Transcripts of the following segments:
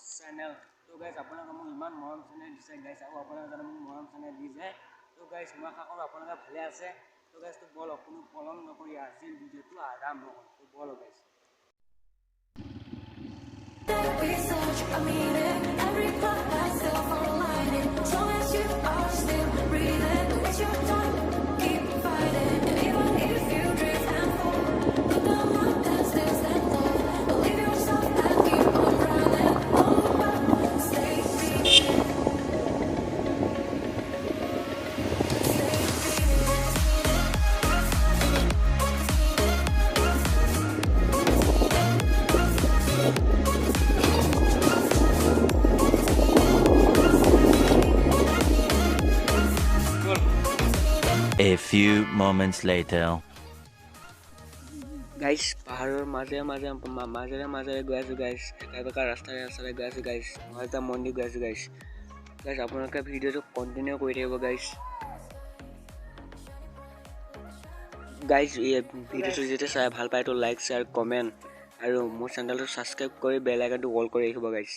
channel. So guys, আপোনালোকে মোক ইমান মৰম চেনেহ দিছে guys, আৰু আপোনালোকে জানো মোক মৰম চেনেহ দিছে। So guys, মই আশা কৰোঁ আপোনালোকে ভালে আছে। So guys, তো বলক কোনো পলম নকৰি আজিৰ ভিডিঅ'টো আৰম্ভ কৰোঁ। তো বলক guys। A few moments later. Guys, পাহাৰৰ মাজে গৈ আছোঁ guys, একা ৰাস্তাৰে গৈ আছোঁ guys, এটা মন্দিৰ গৈ আছোঁ guys। Guys, আপোনালোকে ভিডিঅ'টো কণ্টিনিউ কৰি থাকিব guys। Guys, এই ভিডিঅ'টো যেতিয়া চাই ভাল পায় তো লাইক শ্বেয়াৰ কমেণ্ট আৰু মোৰ চেনেলটো ছাবস্ক্ৰাইব কৰি বেল আইকনটো অল কৰি ৰাখিব guys।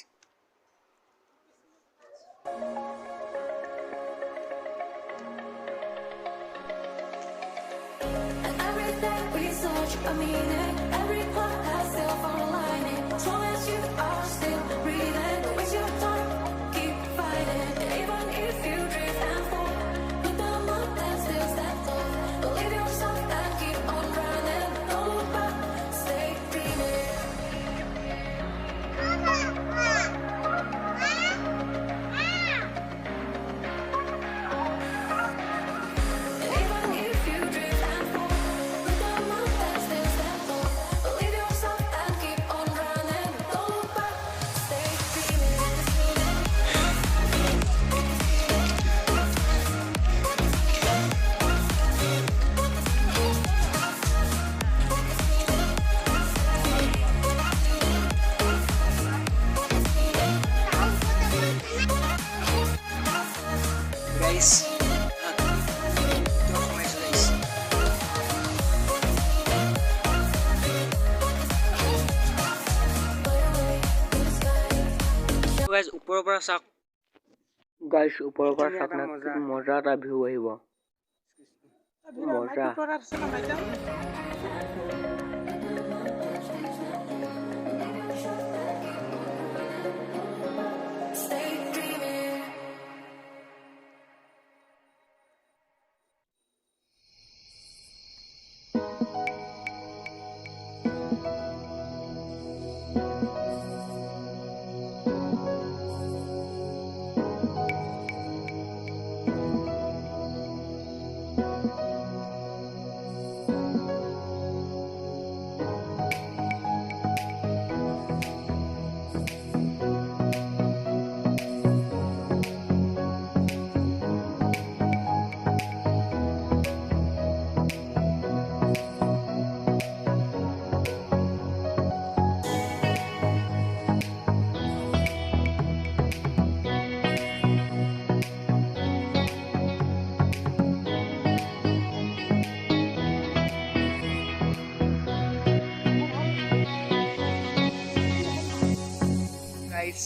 A meaning, every part has silver lining. As long as you are still breathing, waste your time, keep fighting. Even if you drift and fall, look down and still stand tall. Believe yourself and keep on running. Don't look back, stay dreaming. Even if you drift and fall, look down and still stand tall. Believe yourself and keep on running. Don't look back, stay dreaming. Guys, guys, ওপৰৰ পৰা চাওক guys, ওপৰৰ পৰা চাওক না, কি মজা এটা ভিউ আহিব। মজা। Stay dreaming. Guys,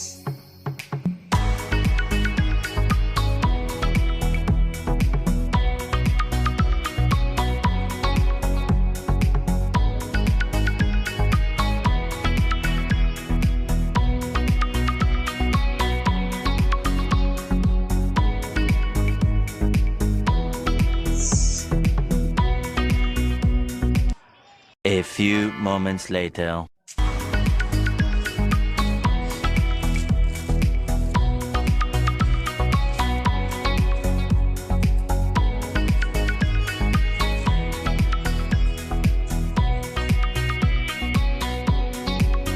A few moments later.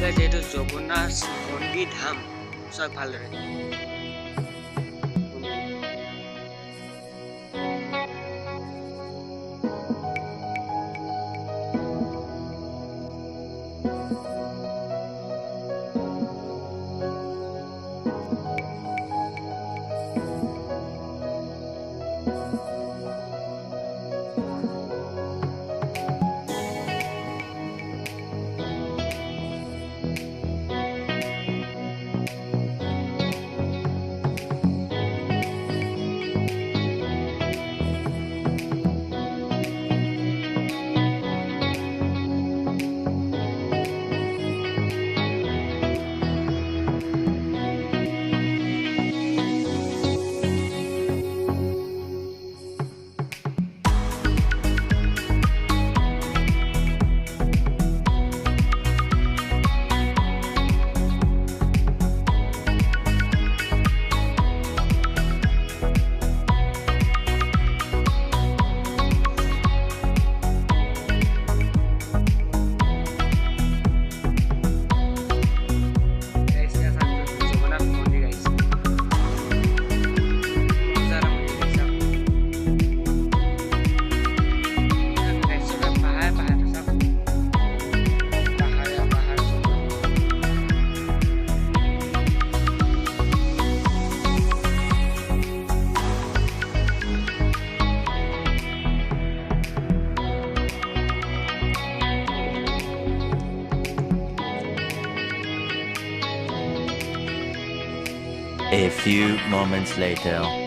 guys, এইটো জগন্নাথ মন্দিৰ ধাম চাওক ভালদৰে। A few moments later.